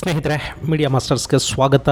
ಸ್ನೇಹಿತರೆ, ಮೀಡಿಯಾ ಮಾಸ್ಟರ್ಸ್ಗೆ ಸ್ವಾಗತ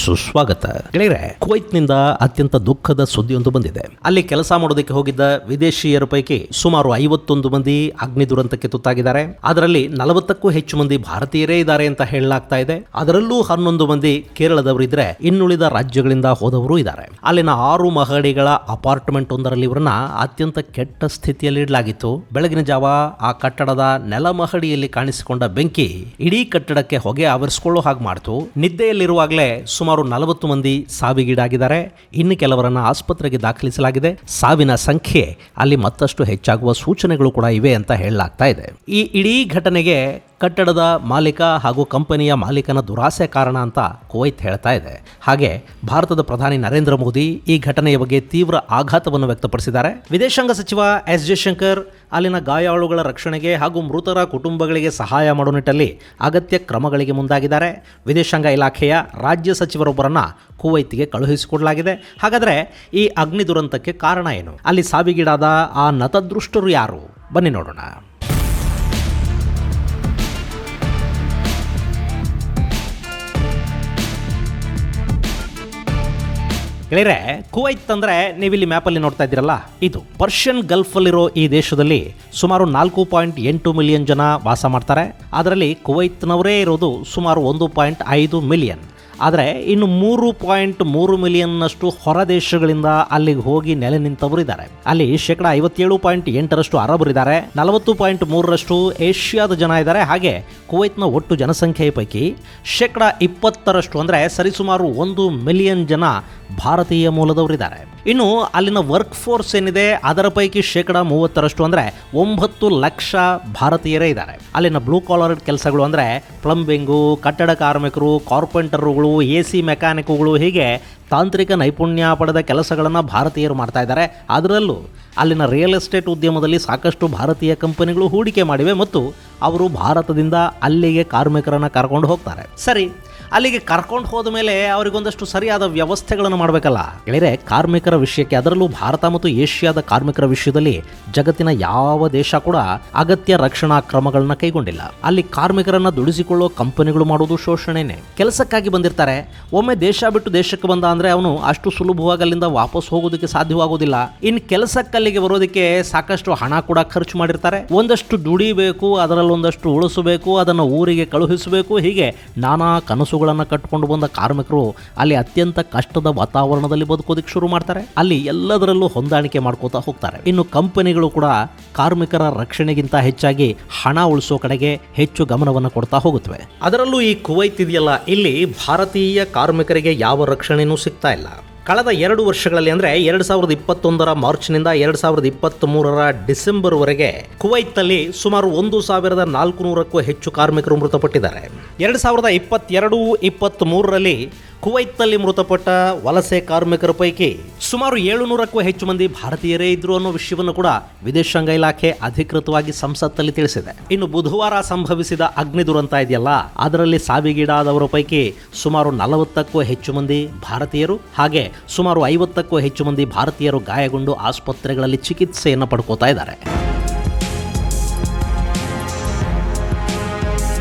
ಸುಸ್ವಾಗತ. ಗೆಳೆಯರೆ, ಕುವೈತ್ನಿಂದ ಅತ್ಯಂತ ದುಃಖದ ಸುದ್ದಿಯೊಂದು ಬಂದಿದೆ. ಅಲ್ಲಿ ಕೆಲಸ ಮಾಡೋದಕ್ಕೆ ಹೋಗಿದ್ದ ವಿದೇಶಿಯರ ಪೈಕಿ ಸುಮಾರು 51 ಮಂದಿ ಅಗ್ನಿ ದುರಂತಕ್ಕೆ ತುತ್ತಾಗಿದ್ದಾರೆ. ಅದರಲ್ಲಿ 40ಕ್ಕೂ ಹೆಚ್ಚು ಮಂದಿ ಭಾರತೀಯರೇ ಇದ್ದಾರೆ ಅಂತ ಹೇಳಲಾಗ್ತಾ ಇದೆ. ಅದರಲ್ಲೂ 11 ಮಂದಿ ಕೇರಳದವರಿದ್ರೆ ಇನ್ನುಳಿದ ರಾಜ್ಯಗಳಿಂದ ಹೋದವರು ಇದ್ದಾರೆ. ಅಲ್ಲಿನ 6 ಮಹಡಿಗಳ ಅಪಾರ್ಟ್ಮೆಂಟ್ ಒಂದರಲ್ಲಿ ಇವರನ್ನ ಅತ್ಯಂತ ಕೆಟ್ಟ ಸ್ಥಿತಿಯಲ್ಲಿ ಇಡಲಾಗಿತ್ತು. ಬೆಳಗಿನ ಜಾವ ಆ ಕಟ್ಟಡದ ನೆಲಮಹಡಿಯಲ್ಲಿ ಕಾಣಿಸಿಕೊಂಡ ಬೆಂಕಿ ಇಡೀ ಕಟ್ಟಡಕ್ಕೆ ಹೊಗೆ ಆವರಿಸಿಕೊಳ್ಳೋ ಹಾಗೆ ಮಾಡ್ತು. ನಿದ್ದೆಯಲ್ಲಿರುವಾಗಲೇ ಸುಮಾರು 40 ಮಂದಿ ಸಾವಿಗೀಡಾಗಿದ್ದಾರೆ. ಇನ್ನು ಕೆಲವರನ್ನ ಆಸ್ಪತ್ರೆಗೆ ದಾಖಲಿಸಲಾಗಿದೆ. ಸಾವಿನ ಸಂಖ್ಯೆ ಅಲ್ಲಿ ಮತ್ತಷ್ಟು ಹೆಚ್ಚಾಗುವ ಸೂಚನೆಗಳು ಕೂಡ ಇವೆ ಅಂತ ಹೇಳಲಾಗ್ತಾ ಇದೆ. ಈ ಇಡೀ ಘಟನೆಗೆ ಕಟ್ಟಡದ ಮಾಲೀಕ ಹಾಗೂ ಕಂಪನಿಯ ಮಾಲೀಕನ ದುರಾಸೆ ಕಾರಣ ಅಂತ ಕುವೈತ್ ಹೇಳ್ತಾ ಇದೆ. ಹಾಗೆ ಭಾರತದ ಪ್ರಧಾನಿ ನರೇಂದ್ರ ಮೋದಿ ಈ ಘಟನೆಯ ಬಗ್ಗೆ ತೀವ್ರ ಆಘಾತವನ್ನು ವ್ಯಕ್ತಪಡಿಸಿದ್ದಾರೆ. ವಿದೇಶಾಂಗ ಸಚಿವ ಎಸ್ ಜಯಶಂಕರ್ ಅಲ್ಲಿನ ಗಾಯಾಳುಗಳ ರಕ್ಷಣೆಗೆ ಹಾಗೂ ಮೃತರ ಕುಟುಂಬಗಳಿಗೆ ಸಹಾಯ ಮಾಡುವ ನಿಟ್ಟಲ್ಲಿ ಅಗತ್ಯ ಕ್ರಮಗಳಿಗೆ ಮುಂದಾಗಿದ್ದಾರೆ. ವಿದೇಶಾಂಗ ಇಲಾಖೆಯ ರಾಜ್ಯ ಸಚಿವರೊಬ್ಬರನ್ನ ಕುವೈತ್ಗೆ ಕಳುಹಿಸಿಕೊಡಲಾಗಿದೆ. ಹಾಗಾದರೆ ಈ ಅಗ್ನಿ ದುರಂತಕ್ಕೆ ಕಾರಣ ಏನು? ಅಲ್ಲಿ ಸಾವಿಗೀಡಾದ ಆ ನತದೃಷ್ಟರು ಯಾರು? ಬನ್ನಿ ನೋಡೋಣ. ಗೆಳೆಯರೆ, ಕುವೈತ್ ಅಂದರೆ ನೀವಿಲ್ಲಿ ಮ್ಯಾಪಲ್ಲಿ ನೋಡ್ತಾ ಇದ್ದೀರಲ್ಲ, ಇದು ಪರ್ಷಿಯನ್ ಗಲ್ಫಲ್ಲಿರೋ ಈ ದೇಶದಲ್ಲಿ ಸುಮಾರು 4.8 ಮಿಲಿಯನ್ ಜನ ವಾಸ ಮಾಡ್ತಾರೆ. ಅದರಲ್ಲಿ ಕುವೈತ್ನವರೇ ಇರೋದು ಸುಮಾರು 1.5 ಮಿಲಿಯನ್. ಆದರೆ ಇನ್ನು 3.3 ಮಿಲಿಯನ್ನಷ್ಟು ಹೊರ ದೇಶಗಳಿಂದ ಅಲ್ಲಿಗೆ ಹೋಗಿ ನೆಲೆ ನಿಂತವರು ಇದ್ದಾರೆ. ಅಲ್ಲಿ 57.8% ಅರಬರಿದ್ದಾರೆ, 40.3% ಏಷ್ಯಾದ ಜನ ಇದ್ದಾರೆ. ಹಾಗೆ ಕುವೈತ್ನ ಒಟ್ಟು ಜನಸಂಖ್ಯೆಯ ಪೈಕಿ 20% ಅಂದರೆ ಸರಿಸುಮಾರು 1 ಮಿಲಿಯನ್ ಜನ ಭಾರತೀಯ ಮೂಲದವರಿದ್ದಾರೆ. ಇನ್ನು ಅಲ್ಲಿನ ವರ್ಕ್ ಫೋರ್ಸ್ ಏನಿದೆ ಅದರ ಪೈಕಿ 30% ಅಂದರೆ 9 ಲಕ್ಷ ಭಾರತೀಯರೇ ಇದ್ದಾರೆ. ಅಲ್ಲಿನ ಬ್ಲೂ ಕಾಲರ್ ಕೆಲಸಗಳು ಅಂದರೆ ಪ್ಲಂಬಿಂಗು, ಕಟ್ಟಡ ಕಾರ್ಮಿಕರು, ಕಾರ್ಪೆಂಟರ್ಗಳು, AC ಮೆಕ್ಯಾನಿಕ್ಗಳು, ಹೀಗೆ ತಾಂತ್ರಿಕ ನೈಪುಣ್ಯ ಪಡೆದ ಕೆಲಸಗಳನ್ನು ಭಾರತೀಯರು ಮಾಡ್ತಾ ಇದ್ದಾರೆ. ಅದರಲ್ಲೂ ಅಲ್ಲಿನ ರಿಯಲ್ ಎಸ್ಟೇಟ್ ಉದ್ಯಮದಲ್ಲಿ ಸಾಕಷ್ಟು ಭಾರತೀಯ ಕಂಪನಿಗಳು ಹೂಡಿಕೆ ಮಾಡಿವೆ ಮತ್ತು ಅವರು ಭಾರತದಿಂದ ಅಲ್ಲಿಗೆ ಕಾರ್ಮಿಕರನ್ನು ಕರ್ಕೊಂಡು ಹೋಗ್ತಾರೆ. ಸರಿ, ಅಲ್ಲಿಗೆ ಕರ್ಕೊಂಡು ಹೋದ ಮೇಲೆ ಅವರಿಗೊಂದಷ್ಟು ಸರಿಯಾದ ವ್ಯವಸ್ಥೆಗಳನ್ನು ಮಾಡಬೇಕಲ್ಲ. ಗೆಳೆಯರೆ, ಕಾರ್ಮಿಕರ ವಿಷಯಕ್ಕೆ, ಅದರಲ್ಲೂ ಭಾರತ ಮತ್ತು ಏಷ್ಯಾದ ಕಾರ್ಮಿಕರ ವಿಷಯದಲ್ಲಿ ಜಗತ್ತಿನ ಯಾವ ದೇಶ ಕೂಡ ಅಗತ್ಯ ರಕ್ಷಣಾ ಕ್ರಮಗಳನ್ನ ಕೈಗೊಂಡಿಲ್ಲ. ಅಲ್ಲಿ ಕಾರ್ಮಿಕರನ್ನ ದುಡಿಸಿಕೊಳ್ಳೋ ಕಂಪನಿಗಳು ಮಾಡುವುದು ಶೋಷಣೆನೇ. ಕೆಲಸಕ್ಕಾಗಿ ಬಂದಿರ್ತಾರೆ, ಒಮ್ಮೆ ದೇಶ ಬಿಟ್ಟು ದೇಶಕ್ಕೆ ಬಂದ ಅಂದ್ರೆ ಅವನು ಅಷ್ಟು ಸುಲಭವಾಗಿ ಅಲ್ಲಿಂದ ವಾಪಸ್ ಹೋಗೋದಕ್ಕೆ ಸಾಧ್ಯವಾಗೋದಿಲ್ಲ. ಇನ್ನು ಕೆಲಸಕ್ಕಲ್ಲಿಗೆ ಬರೋದಕ್ಕೆ ಸಾಕಷ್ಟು ಹಣ ಕೂಡ ಖರ್ಚು ಮಾಡಿರ್ತಾರೆ. ಒಂದಷ್ಟು ದುಡಿಬೇಕು, ಅದರಲ್ಲಿ ಒಂದಷ್ಟು ಉಳಿಸಬೇಕು, ಅದನ್ನು ಊರಿಗೆ ಕಳುಹಿಸಬೇಕು, ಹೀಗೆ ನಾನಾ ಕನಸುಗಳನ್ನು ಕಟ್ಟಿಕೊಂಡು ಬಂದ ಕಾರ್ಮಿಕರು ಅಲ್ಲಿ ಅತ್ಯಂತ ಕಷ್ಟದ ವಾತಾವರಣದಲ್ಲಿ ಬದುಕೋದಕ್ಕೆ ಶುರು ಮಾಡ್ತಾರೆ. ಅಲ್ಲಿ ಎಲ್ಲದರಲ್ಲೂ ಹೊಂದಾಣಿಕೆ ಮಾಡ್ಕೋತಾ ಹೋಗ್ತಾರೆ. ಇನ್ನು ಕಂಪನಿಗಳು ಕೂಡ ಕಾರ್ಮಿಕರ ರಕ್ಷಣೆಗಿಂತ ಹೆಚ್ಚಾಗಿ ಹಣ ಉಳಿಸೋ ಕಡೆಗೆ ಹೆಚ್ಚು ಗಮನವನ್ನು ಕೊಡ್ತಾ ಹೋಗುತ್ತವೆ. ಅದರಲ್ಲೂ ಈ ಕುವೈತ್ ಇದೆಯಲ್ಲ, ಇಲ್ಲಿ ಭಾರತೀಯ ಕಾರ್ಮಿಕರಿಗೆ ಯಾವ ರಕ್ಷಣೆನೂ ಸಿಗ್ತಾ ಇಲ್ಲ. ಕಳೆದ 2 ವರ್ಷಗಳಲ್ಲಿ ಅಂದರೆ 2021 ಮಾರ್ಚ್ನಿಂದ 2023 ಡಿಸೆಂಬರ್ವರೆಗೆ ಕುವೈತಲ್ಲಿ ಸುಮಾರು 1400ಕ್ಕೂ ಹೆಚ್ಚು ಕಾರ್ಮಿಕರು ಮೃತಪಟ್ಟಿದ್ದಾರೆ. 2022-23ರಲ್ಲಿ ಕುವೈತಲ್ಲಿ ಮೃತಪಟ್ಟ ವಲಸೆ ಕಾರ್ಮಿಕರ ಪೈಕಿ ಸುಮಾರು 700ಕ್ಕೂ ಹೆಚ್ಚು ಮಂದಿ ಭಾರತೀಯರೇ ಇದ್ರು ಅನ್ನೋ ವಿಷಯವನ್ನು ಕೂಡ ವಿದೇಶಾಂಗ ಇಲಾಖೆ ಅಧಿಕೃತವಾಗಿ ಸಂಸತ್ತಲ್ಲಿ ತಿಳಿಸಿದೆ. ಇನ್ನು ಬುಧವಾರ ಸಂಭವಿಸಿದ ಅಗ್ನಿ ದುರಂತ ಇದೆಯಲ್ಲ, ಅದರಲ್ಲಿ ಸಾವಿಗೀಡಾದವರ ಪೈಕಿ ಸುಮಾರು 40ಕ್ಕೂ ಹೆಚ್ಚು ಮಂದಿ ಭಾರತೀಯರು, ಹಾಗೆ ಸುಮಾರು 50ಕ್ಕೂ ಹೆಚ್ಚು ಮಂದಿ ಭಾರತೀಯರು ಗಾಯಗೊಂಡು ಆಸ್ಪತ್ರೆಗಳಲ್ಲಿ ಚಿಕಿತ್ಸೆಯನ್ನು ಪಡ್ಕೋತಾ ಇದ್ದಾರೆ.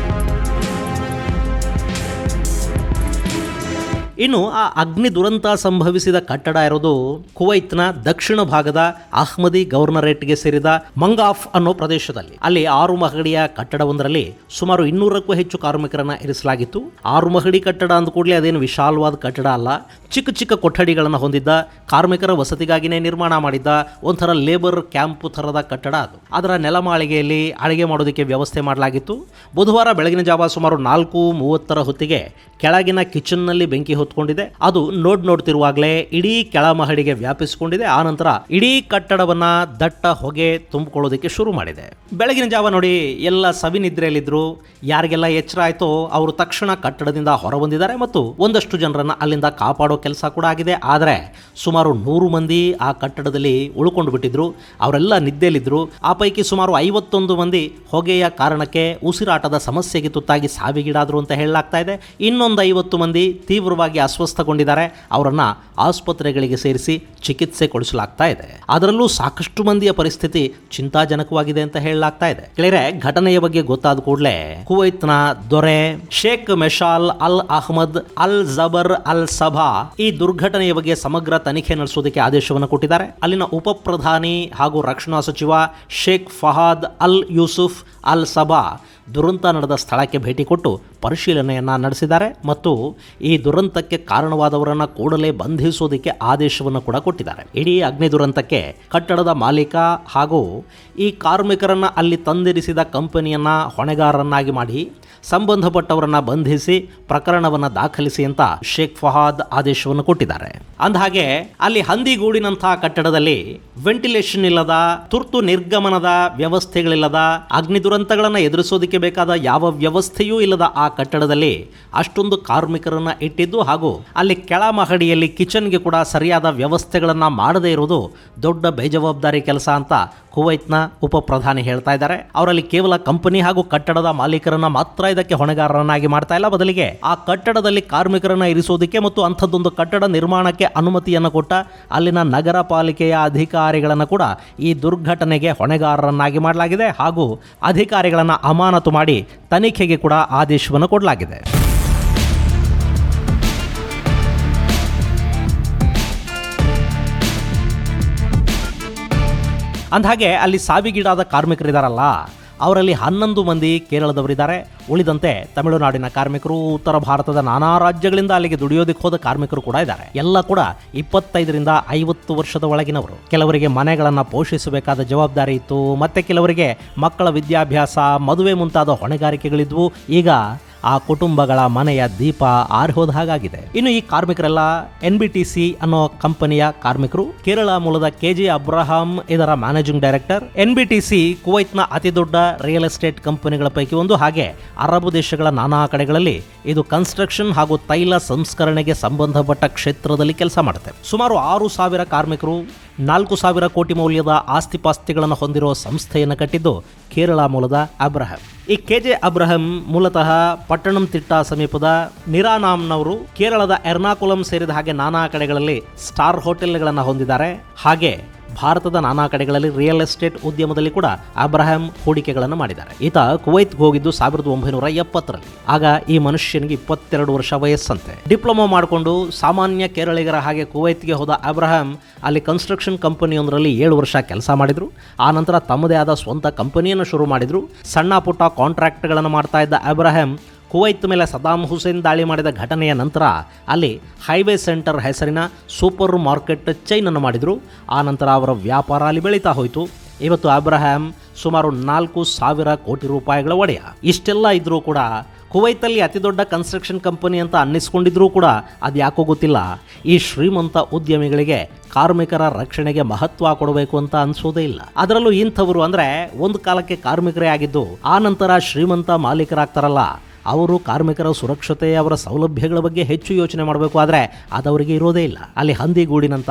ಇನ್ನು ಆ ಅಗ್ನಿ ದುರಂತ ಸಂಭವಿಸಿದ ಕಟ್ಟಡ ಇರೋದು ಕುವೈತ್ನ ದಕ್ಷಿಣ ಭಾಗದ ಅಹ್ಮದಿ ಗವರ್ನರೇಟ್ಗೆ ಸೇರಿದ ಮಂಗಾಫ್ ಅನ್ನೋ ಪ್ರದೇಶದಲ್ಲಿ. ಅಲ್ಲಿ 6 ಮಹಡಿಯ ಕಟ್ಟಡವೊಂದರಲ್ಲಿ ಸುಮಾರು 200ಕ್ಕೂ ಹೆಚ್ಚು ಕಾರ್ಮಿಕರನ್ನ ಇರಿಸಲಾಗಿತ್ತು. 6 ಮಹಡಿ ಕಟ್ಟಡ ಅಂದ ಕೂಡಲೇ ಅದೇನು ವಿಶಾಲವಾದ ಕಟ್ಟಡ ಅಲ್ಲ, ಚಿಕ್ಕ ಚಿಕ್ಕ ಕೊಠಡಿಗಳನ್ನು ಹೊಂದಿದ್ದ, ಕಾರ್ಮಿಕರ ವಸತಿಗಾಗಿನೇ ನಿರ್ಮಾಣ ಮಾಡಿದ್ದ ಒಂಥರ ಲೇಬರ್ ಕ್ಯಾಂಪ್ ಥರದ ಕಟ್ಟಡ ಅದು. ಅದರ ನೆಲಮಾಳಿಗೆಯಲ್ಲಿ ಅಡುಗೆ ಮಾಡೋದಕ್ಕೆ ವ್ಯವಸ್ಥೆ ಮಾಡಲಾಗಿತ್ತು. ಬುಧವಾರ ಬೆಳಗಿನ ಜಾವ ಸುಮಾರು 4:30 ಹೊತ್ತಿಗೆ ಕೆಳಗಿನ ಕಿಚನ್ನಲ್ಲಿ ಬೆಂಕಿ ಹೊತ್ಕೊಂಡಿದೆ. ಅದು ನೋಡ್ತಿರುವಾಗಲೇ ಇಡೀ ಕೆಳ ಮಹಡಿಗೆ ವ್ಯಾಪಿಸಿಕೊಂಡಿದೆ. ಆನಂತರ ಇಡೀ ಕಟ್ಟಡವನ್ನ ದಟ್ಟ ಹೊಗೆ ತುಂಬಿಕೊಳ್ಳೋದಕ್ಕೆ ಶುರು ಮಾಡಿದೆ. ಬೆಳಗಿನ ಜಾವ ನೋಡಿ, ಎಲ್ಲ ಸವಿನಿದ್ರೆಯಲ್ಲಿದ್ರು. ಯಾರಿಗೆಲ್ಲ ಎಚ್ಚರ ಆಯ್ತೋ ಅವರು ತಕ್ಷಣ ಕಟ್ಟಡದಿಂದ ಹೊರಬಂದಿದ್ದಾರೆ ಮತ್ತು ಒಂದಷ್ಟು ಜನರನ್ನ ಅಲ್ಲಿಂದ ಕಾಪಾಡೋ ಕೆಲಸ ಕೂಡ ಆಗಿದೆ. ಆದರೆ ಸುಮಾರು 100 ಮಂದಿ ಆ ಕಟ್ಟಡದಲ್ಲಿ ಉಳ್ಕೊಂಡು ಬಿಟ್ಟಿದ್ರು. ಅವರೆಲ್ಲ ನಿದ್ದೆಯಲ್ಲಿದ್ರು. ಆ ಪೈಕಿ ಸುಮಾರು 51 ಮಂದಿ ಹೊಗೆಯ ಕಾರಣಕ್ಕೆ ಉಸಿರಾಟದ ಸಮಸ್ಯೆಗೆ ತುತ್ತಾಗಿ ಸಾವಿಗೀಡಾದ್ರು ಅಂತ ಹೇಳಲಾಗ್ತಾ ಇದೆ. ಇನ್ನೊಂದು 50 ಮಂದಿ ತೀವ್ರವಾಗಿ ಅಸ್ವಸ್ಥಗೊಂಡಿದ್ದಾರೆ. ಅವರನ್ನ ಆಸ್ಪತ್ರೆಗಳಿಗೆ ಸೇರಿಸಿ ಚಿಕಿತ್ಸೆ ಕೊಡಿಸಲಾಗ್ತಾ ಇದೆ. ಅದರಲ್ಲೂ ಸಾಕಷ್ಟು ಮಂದಿಯ ಪರಿಸ್ಥಿತಿ ಚಿಂತಾಜನಕವಾಗಿದೆ ಅಂತ ಹೇಳಲಾಗ್ತಾ ಇದೆ. ಗೆಳೆಯರೆ, ಘಟನೆಯ ಬಗ್ಗೆ ಗೊತ್ತಾದ ಕೂಡಲೇ ಕುವೈತ್ನ ದೊರೆ ಶೇಖ್ ಮೆಶಾಲ್ ಅಲ್ ಅಹ್ಮದ್ ಅಲ್ ಜಬರ್ ಅಲ್ ಸಭಾ ಈ ದುರ್ಘಟನೆಯ ಬಗ್ಗೆ ಸಮಗ್ರ ತನಿಖೆ ನಡೆಸೋದಕ್ಕೆ ಆದೇಶವನ್ನು ಕೊಟ್ಟಿದ್ದಾರೆ. ಅಲ್ಲಿನ ಉಪ ಪ್ರಧಾನಿ ಹಾಗೂ ರಕ್ಷಣಾ ಸಚಿವ ಶೇಖ್ ಫಹಾದ್ ಅಲ್ ಯೂಸುಫ್ ಅಲ್ ಸಭಾ ದುರಂತ ನಡೆದ ಸ್ಥಳಕ್ಕೆ ಭೇಟಿ ಕೊಟ್ಟು ಪರಿಶೀಲನೆಯನ್ನ ನಡೆಸಿದ್ದಾರೆ ಮತ್ತು ಈ ದುರಂತಕ್ಕೆ ಕಾರಣವಾದವರನ್ನ ಕೂಡಲೇ ಬಂಧಿಸೋದಕ್ಕೆ ಆದೇಶವನ್ನು ಕೂಡ ಕೊಟ್ಟಿದ್ದಾರೆ. ಇಡೀ ಅಗ್ನಿ ದುರಂತಕ್ಕೆ ಕಟ್ಟಡದ ಮಾಲೀಕ ಹಾಗೂ ಈ ಕಾರ್ಮಿಕರನ್ನ ಅಲ್ಲಿ ತಂದಿರಿಸಿದ ಕಂಪನಿಯನ್ನ ಹೊಣೆಗಾರರನ್ನಾಗಿ ಮಾಡಿ ಸಂಬಂಧಪಟ್ಟವರನ್ನ ಬಂಧಿಸಿ ಪ್ರಕರಣವನ್ನು ದಾಖಲಿಸಿ ಅಂತ ಶೇಖ್ ಫಹಾದ್ ಆದೇಶವನ್ನು ಕೊಟ್ಟಿದ್ದಾರೆ. ಅಂದಹಾಗೆ ಅಲ್ಲಿ ಹಂದಿಗೂಡಿನಂತಹ ಕಟ್ಟಡದಲ್ಲಿ ವೆಂಟಿಲೇಷನ್ ಇಲ್ಲದ, ತುರ್ತು ನಿರ್ಗಮನದ ವ್ಯವಸ್ಥೆಗಳಿಲ್ಲದ, ಅಗ್ನಿ ದುರಂತಗಳನ್ನು ಎದುರಿಸೋದಕ್ಕೆ ಬೇಕಾದ ಯಾವ ವ್ಯವಸ್ಥೆಯೂ ಇಲ್ಲದ ಆ ಕಟ್ಟಡದಲ್ಲಿ ಅಷ್ಟೊಂದು ಕಾರ್ಮಿಕರನ್ನ ಇಟ್ಟಿದ್ದು ಹಾಗೂ ಅಲ್ಲಿ ಕೆಳ ಮಹಡಿಯಲ್ಲಿ ಕಿಚನ್ಗೆ ಕೂಡ ಸರಿಯಾದ ವ್ಯವಸ್ಥೆಗಳನ್ನು ಮಾಡದೇ ಇರುವುದು ದೊಡ್ಡ ಬೇಜವಾಬ್ದಾರಿ ಕೆಲಸ ಅಂತ ಕುವೈತ್ನ ಉಪ ಪ್ರಧಾನಿ ಹೇಳ್ತಾ ಇದ್ದಾರೆ. ಅವರಲ್ಲಿ ಕೇವಲ ಕಂಪನಿ ಹಾಗೂ ಕಟ್ಟಡದ ಮಾಲೀಕರನ್ನ ಮಾತ್ರ ಇದಕ್ಕೆ ಹೊಣೆಗಾರರನ್ನಾಗಿ ಮಾಡ್ತಾ ಇಲ್ಲ, ಬದಲಿಗೆ ಆ ಕಟ್ಟಡದಲ್ಲಿ ಕಾರ್ಮಿಕರನ್ನ ಇರಿಸೋದಕ್ಕೆ ಮತ್ತು ಅಂಥದ್ದೊಂದು ಕಟ್ಟಡ ನಿರ್ಮಾಣಕ್ಕೆ ಅನುಮತಿಯನ್ನು ಕೊಟ್ಟ ಅಲ್ಲಿನ ನಗರ ಪಾಲಿಕೆಯ ಅಧಿಕಾರಿಗಳನ್ನು ಕೂಡ ಈ ದುರ್ಘಟನೆಗೆ ಹೊಣೆಗಾರರನ್ನಾಗಿ ಮಾಡಲಾಗಿದೆ ಹಾಗೂ ಅಧಿಕಾರಿಗಳನ್ನು ಅಮಾನತು ಮಾಡಿ ತನಿಖೆಗೆ ಕೂಡ ಆದೇಶವನ್ನು ಕೊಡಲಾಗಿದೆ. ಅಂದಹಾಗೆ ಅಲ್ಲಿ ಸಾವಿಗೀಡಾದ ಕಾರ್ಮಿಕರಿದ್ದಾರಲ್ಲ, ಅವರಲ್ಲಿ 11 ಮಂದಿ ಕೇರಳದವರಿದ್ದಾರೆ. ಉಳಿದಂತೆ ತಮಿಳುನಾಡಿನ ಕಾರ್ಮಿಕರು, ಉತ್ತರ ಭಾರತದ ನಾನಾ ರಾಜ್ಯಗಳಿಂದ ಅಲ್ಲಿಗೆ ದುಡಿಯೋದಕ್ಕೆ ಹೋದ ಕಾರ್ಮಿಕರು ಕೂಡ ಇದ್ದಾರೆ. ಎಲ್ಲ ಕೂಡ 25ರಿಂದ 50 ವರ್ಷದ ಒಳಗಿನವರು. ಕೆಲವರಿಗೆ ಮನೆಗಳನ್ನು ಪೋಷಿಸಬೇಕಾದ ಜವಾಬ್ದಾರಿ ಇತ್ತು, ಮತ್ತೆ ಕೆಲವರಿಗೆ ಮಕ್ಕಳ ವಿದ್ಯಾಭ್ಯಾಸ, ಮದುವೆ ಮುಂತಾದ ಹೊಣೆಗಾರಿಕೆಗಳಿದ್ವು. ಈಗ ಆ ಕುಟುಂಬಗಳ ಮನೆಯ ದೀಪ ಆರಿಹೋದ ಹಾಗಾಗಿದೆ. ಇನ್ನು ಈ ಕಾರ್ಮಿಕರೆಲ್ಲ NBTC ಅನ್ನೋ ಕಂಪನಿಯ ಕಾರ್ಮಿಕರು. ಕೇರಳ ಮೂಲದ KJ ಅಬ್ರಹಾಂ ಇದರ ಮ್ಯಾನೇಜಿಂಗ್ ಡೈರೆಕ್ಟರ್. NBTC ಕುವೈತ್ನ ಅತಿ ದೊಡ್ಡ ರಿಯಲ್ ಎಸ್ಟೇಟ್ ಕಂಪನಿಗಳ ಪೈಕಿ ಒಂದು. ಹಾಗೆ ಅರಬ್ ದೇಶಗಳ ನಾನಾ ಕಡೆಗಳಲ್ಲಿ ಇದು ಕನ್ಸ್ಟ್ರಕ್ಷನ್ ಹಾಗೂ ತೈಲ ಸಂಸ್ಕರಣೆಗೆ ಸಂಬಂಧಪಟ್ಟ ಕ್ಷೇತ್ರದಲ್ಲಿ ಕೆಲಸ ಮಾಡುತ್ತೆ. ಸುಮಾರು 6,000 ಕಾರ್ಮಿಕರು, 4,000 ಕೋಟಿ ಮೌಲ್ಯದ ಆಸ್ತಿಪಾಸ್ತಿಗಳನ್ನು ಹೊಂದಿರೋ ಸಂಸ್ಥೆಯನ್ನು ಕಟ್ಟಿದ್ದು ಕೇರಳ ಮೂಲದ ಅಬ್ರಹಾಂ. ಈ KJ ಅಬ್ರಹಾಂ ಮೂಲತಃ ಪಟ್ಟಣಂತಿಟ್ಟ ಸಮೀಪದ ನಿರಾನಾಂನವರು. ಕೇರಳದ ಎರ್ನಾಕುಲಂ ಸೇರಿದ ಹಾಗೆ ನಾನಾ ಕಡೆಗಳಲ್ಲಿ ಸ್ಟಾರ್ ಹೋಟೆಲ್ಗಳನ್ನು ಹೊಂದಿದ್ದಾರೆ. ಹಾಗೆ ಭಾರತದ ನಾನಾ ಕಡೆಗಳಲ್ಲಿ ರಿಯಲ್ ಎಸ್ಟೇಟ್ ಉದ್ಯಮದಲ್ಲಿ ಕೂಡ ಅಬ್ರಹಾಂ ಹೂಡಿಕೆಗಳನ್ನು ಮಾಡಿದ್ದಾರೆ. ಈತ ಕುವೈತ್ಗೆ ಹೋಗಿದ್ದು 1970ರಲ್ಲಿ. ಆಗ ಈ ಮನುಷ್ಯನಿಗೆ 22 ವರ್ಷ ವಯಸ್ಸಂತೆ. ಡಿಪ್ಲೊಮಾ ಮಾಡಿಕೊಂಡು ಸಾಮಾನ್ಯ ಕೇರಳಿಗರ ಹಾಗೆ ಕುವೈತ್ಗೆ ಹೋದ ಅಬ್ರಹಾಂ ಅಲ್ಲಿ ಕನ್ಸ್ಟ್ರಕ್ಷನ್ ಕಂಪನಿಯೊಂದರಲ್ಲಿ 7 ವರ್ಷ ಕೆಲಸ ಮಾಡಿದ್ರು. ಆ ನಂತರ ತಮ್ಮದೇ ಆದ ಸ್ವಂತ ಕಂಪನಿಯನ್ನು ಶುರು ಮಾಡಿದ್ರು. ಸಣ್ಣ ಪುಟ್ಟ ಕಾಂಟ್ರಾಕ್ಟ್ಗಳನ್ನು ಮಾಡ್ತಾ ಇದ್ದ ಅಬ್ರಹಾಂ ಕುವೈತ್ ಮೇಲೆ ಸದಾಮ್ ಹುಸೇನ್ ದಾಳಿ ಮಾಡಿದ ಘಟನೆಯ ನಂತರ ಅಲ್ಲಿ ಹೈವೇ ಸೆಂಟರ್ ಹೆಸರಿನ ಸೂಪರ್ ಮಾರ್ಕೆಟ್ ಚೈನ್ ಅನ್ನು ಮಾಡಿದರು. ಆ ನಂತರ ಅವರ ವ್ಯಾಪಾರ ಅಲ್ಲಿ ಬೆಳೀತಾ ಹೋಯಿತು. ಇವತ್ತು ಅಬ್ರಹಾಂ ಸುಮಾರು 4,000 ಕೋಟಿ ರೂಪಾಯಿಗಳ ಒಡೆಯ. ಇಷ್ಟೆಲ್ಲ ಇದ್ರೂ ಕೂಡ ಕುವೈತಲ್ಲಿ ಅತಿ ದೊಡ್ಡ ಕನ್ಸ್ಟ್ರಕ್ಷನ್ ಕಂಪನಿ ಅಂತ ಅನ್ನಿಸ್ಕೊಂಡಿದ್ರೂ ಕೂಡ ಅದು ಯಾಕೋ ಗೊತ್ತಿಲ್ಲ, ಈ ಶ್ರೀಮಂತ ಉದ್ಯಮಿಗಳಿಗೆ ಕಾರ್ಮಿಕರ ರಕ್ಷಣೆಗೆ ಮಹತ್ವ ಕೊಡಬೇಕು ಅಂತ ಅನ್ಸೋದೇ ಇಲ್ಲ. ಅದರಲ್ಲೂ ಇಂಥವರು ಅಂದರೆ ಒಂದು ಕಾಲಕ್ಕೆ ಕಾರ್ಮಿಕರೇ ಆಗಿದ್ದು ಆ ನಂತರ ಶ್ರೀಮಂತ ಮಾಲೀಕರಾಗ್ತಾರಲ್ಲ, ಅವರು ಕಾರ್ಮಿಕರ ಸುರಕ್ಷತೆ, ಅವರ ಸೌಲಭ್ಯಗಳ ಬಗ್ಗೆ ಹೆಚ್ಚು ಯೋಚನೆ ಮಾಡಬೇಕು. ಆದರೆ ಅದವರಿಗೆ ಇರೋದೇ ಇಲ್ಲ. ಅಲ್ಲಿ ಹಂದಿಗೂಡಿನಂಥ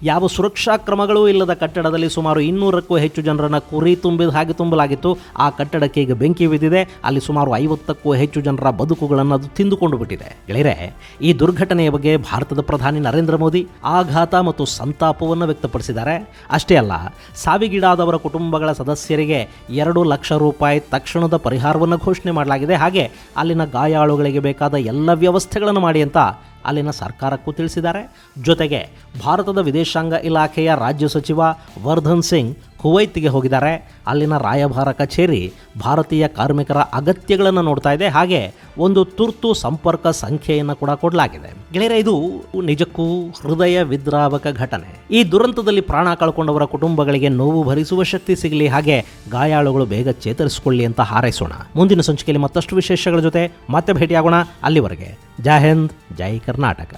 ಯಾವ ಸುರಕ್ಷಾ ಕ್ರಮಗಳೂ ಇಲ್ಲದ ಕಟ್ಟಡದಲ್ಲಿ ಸುಮಾರು 200ಕ್ಕೂ ಹೆಚ್ಚು ಜನರನ್ನು ಕುರಿ ತುಂಬಿದ ಹಾಗೆ ತುಂಬಲಾಗಿತ್ತು. ಆ ಕಟ್ಟಡಕ್ಕೆ ಈಗ ಬೆಂಕಿ ಬಿದ್ದಿದೆ. ಅಲ್ಲಿ ಸುಮಾರು 50ಕ್ಕೂ ಹೆಚ್ಚು ಜನರ ಬದುಕುಗಳನ್ನು ಅದು ತಿಂದುಕೊಂಡು ಬಿಟ್ಟಿದೆ. ಗೆಳೆಯರೆ, ಈ ದುರ್ಘಟನೆಯ ಬಗ್ಗೆ ಭಾರತದ ಪ್ರಧಾನಿ ನರೇಂದ್ರ ಮೋದಿ ಆಘಾತ ಮತ್ತು ಸಂತಾಪವನ್ನು ವ್ಯಕ್ತಪಡಿಸಿದ್ದಾರೆ. ಅಷ್ಟೇ ಅಲ್ಲ, ಸಾವಿಗೀಡಾದವರ ಕುಟುಂಬಗಳ ಸದಸ್ಯರಿಗೆ 2 ಲಕ್ಷ ರೂಪಾಯಿ ತಕ್ಷಣದ ಪರಿಹಾರವನ್ನು ಘೋಷಣೆ ಮಾಡಲಾಗಿದೆ. ಹಾಗೆ ಅಲ್ಲಿನ ಗಾಯಾಳುಗಳಿಗೆ ಬೇಕಾದ ಎಲ್ಲ ವ್ಯವಸ್ಥೆಗಳನ್ನು ಮಾಡಿ ಅಂತ ಅಲ್ಲಿನ ಸರ್ಕಾರಕ್ಕೂ ತಿಳಿಸಿದ್ದಾರೆ. ಜೊತೆಗೆ ಭಾರತದ ವಿದೇಶಾಂಗ ಇಲಾಖೆಯ ರಾಜ್ಯ ಸಚಿವ ವರ್ಧನ್ ಸಿಂಗ್ ಕುವೈತ್ಗೆ ಹೋಗಿದ್ದಾರೆ. ಅಲ್ಲಿನ ರಾಯಭಾರ ಕಚೇರಿ ಭಾರತೀಯ ಕಾರ್ಮಿಕರ ಅಗತ್ಯಗಳನ್ನು ನೋಡ್ತಾ ಇದೆ. ಹಾಗೆ ಒಂದು ತುರ್ತು ಸಂಪರ್ಕ ಸಂಖ್ಯೆಯನ್ನು ಕೂಡ ಕೊಡಲಾಗಿದೆ. ಗೆಳೆಯರೆ, ಇದು ನಿಜಕ್ಕೂ ಹೃದಯ ವಿದ್ರಾವಕ ಘಟನೆ. ಈ ದುರಂತದಲ್ಲಿ ಪ್ರಾಣ ಕಳ್ಕೊಂಡವರ ಕುಟುಂಬಗಳಿಗೆ ನೋವು ಭರಿಸುವ ಶಕ್ತಿ ಸಿಗಲಿ, ಹಾಗೆ ಗಾಯಾಳುಗಳು ಬೇಗ ಚೇತರಿಸಿಕೊಳ್ಳಿ ಅಂತ ಹಾರೈಸೋಣ. ಮುಂದಿನ ಸಂಚಿಕೆಯಲ್ಲಿ ಮತ್ತಷ್ಟು ವಿಶೇಷಗಳ ಜೊತೆ ಮತ್ತೆ ಭೇಟಿಯಾಗೋಣ. ಅಲ್ಲಿವರೆಗೆ ಜೈ ಹಿಂದ್, ಜೈ ಕರ್ನಾಟಕ.